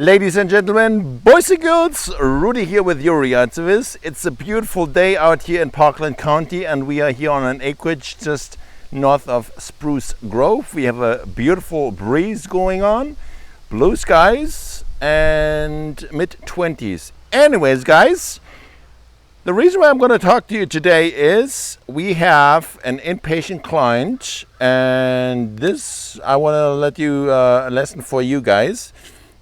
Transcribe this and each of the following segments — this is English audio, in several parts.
Ladies and gentlemen, boys and girls, Rudy here with your service. It's a beautiful day out here in Parkland County, and we are here on an acreage just north of Spruce Grove. We have a beautiful breeze going on, blue skies, and mid-20s. Anyways, guys, the reason why I'm going to talk to you today is we have an impatient client, and this I want to let you a lesson for you guys.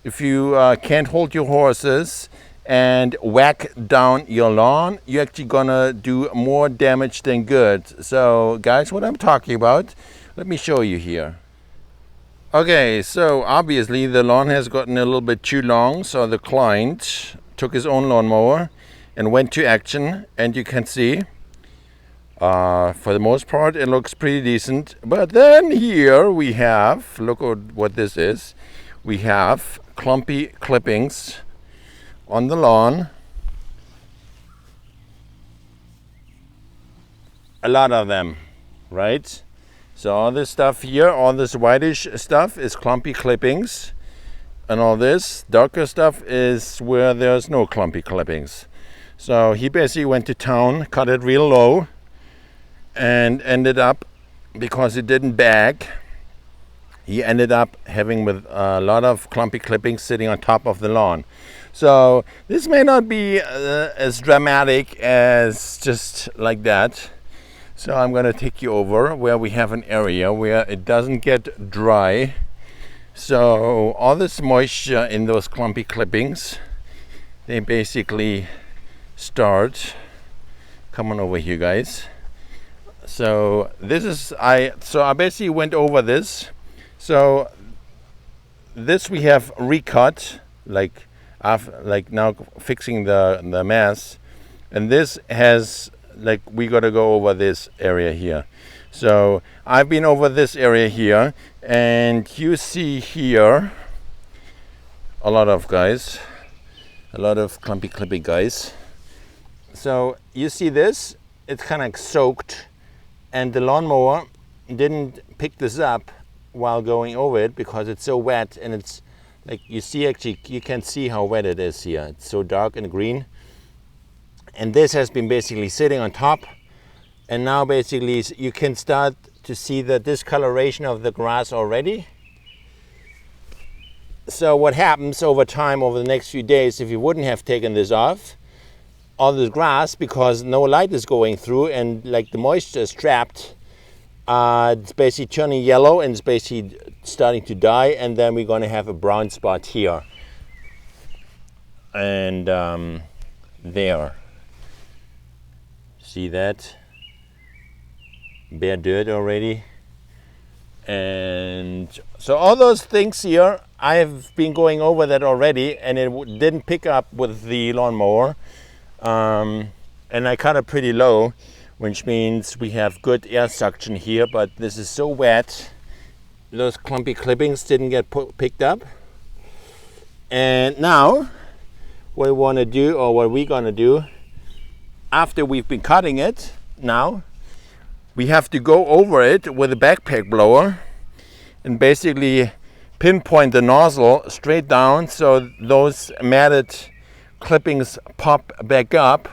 If you can't hold your horses and whack down your lawn, you're actually gonna do more damage than good. So guys, what I'm talking about, let me show you here. Okay, so obviously the lawn has gotten a little bit too long, so the client took his own lawnmower and went to action, and you can see for the most part it looks pretty decent. But then here we have, look at what this is. We have clumpy clippings on the lawn, a lot of them, right? So all this stuff here, all this whitish stuff is clumpy clippings, and all this darker stuff is where there's no clumpy clippings. So he basically went to town, cut it real low, and ended up, because it didn't bag, he ended up having with a lot of clumpy clippings sitting on top of the lawn. So this may not be as dramatic as just like that. So I'm going to take you over where we have an area where it doesn't get dry. So all this moisture in those clumpy clippings, they basically start, come on over here guys. So this is, I basically went over this. So this we have recut, like now fixing the mess, and this has, like, we got to go over this area here. So I've been over this area here, and you see here a lot of clumpy clippy guys. So you see this, it's kind of soaked, and the lawnmower didn't pick this up while going over it because it's so wet, and it's like you see, actually you can see how wet it is here. It's so dark and green, and this has been basically sitting on top, and now basically you can start to see the discoloration of the grass already. So what happens over time, over the next few days, if you wouldn't have taken this off, all this grass, because no light is going through and like the moisture is trapped, it's basically turning yellow and it's basically starting to die, and then we're going to have a brown spot here and there. See that? Bare dirt already. And so all those things here, I've been going over that already, and it didn't pick up with the lawnmower, and I cut it pretty low, which means we have good air suction here, but this is so wet, those clumpy clippings didn't get picked up. And now, what we want to do, or what we're going to do, after we've been cutting it, now, we have to go over it with a backpack blower and basically pinpoint the nozzle straight down so those matted clippings pop back up,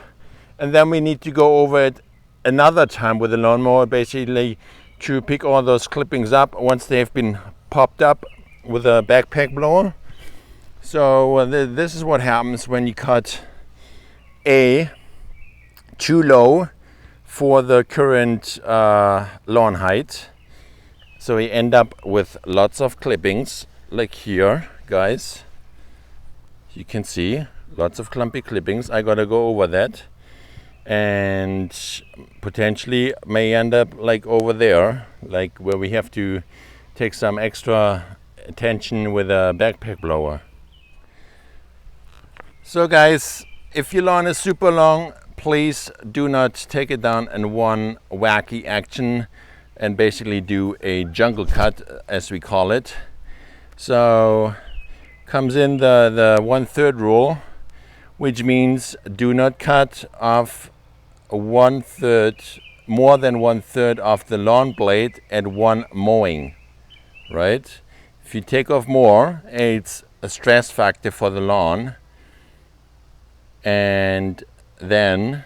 and then we need to go over it another time with the lawnmower, basically to pick all those clippings up once they've been popped up with a backpack blower. So this is what happens when you cut too low for the current lawn height. So we end up with lots of clippings, like here, guys. You can see lots of clumpy clippings. I gotta go over that, and potentially may end up like over there, like where we have to take some extra attention with a backpack blower. So guys, if your lawn is super long, please do not take it down in one wacky action and basically do a jungle cut, as we call it. So comes in the 1/3 rule, which means do not cut off 1/3, more than 1/3 of the lawn blade at one mowing, right? If you take off more, it's a stress factor for the lawn, and then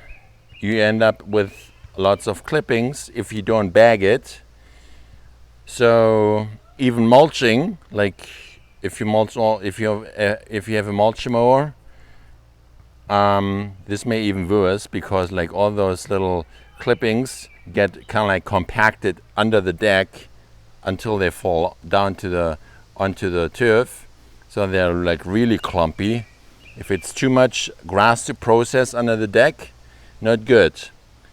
you end up with lots of clippings if you don't bag it. So even mulching, like if you have a mulch mower, this may even worse, because like all those little clippings get kind of like compacted under the deck until they fall down onto the turf. So they're like really clumpy. If it's too much grass to process under the deck, not good.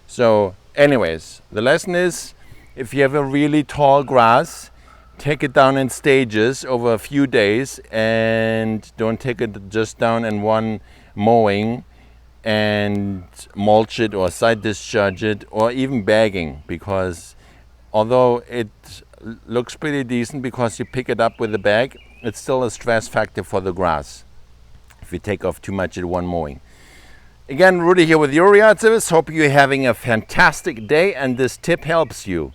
So anyways, the lesson is, if you have a really tall grass, take it down in stages over a few days, and don't take it just down in one mowing, and mulch it or side discharge it or even bagging, because although it looks pretty decent because you pick it up with a bag, it's still a stress factor for the grass if you take off too much at one mowing. Again, Rudy here with your yard service. Hope you're having a fantastic day and this tip helps you.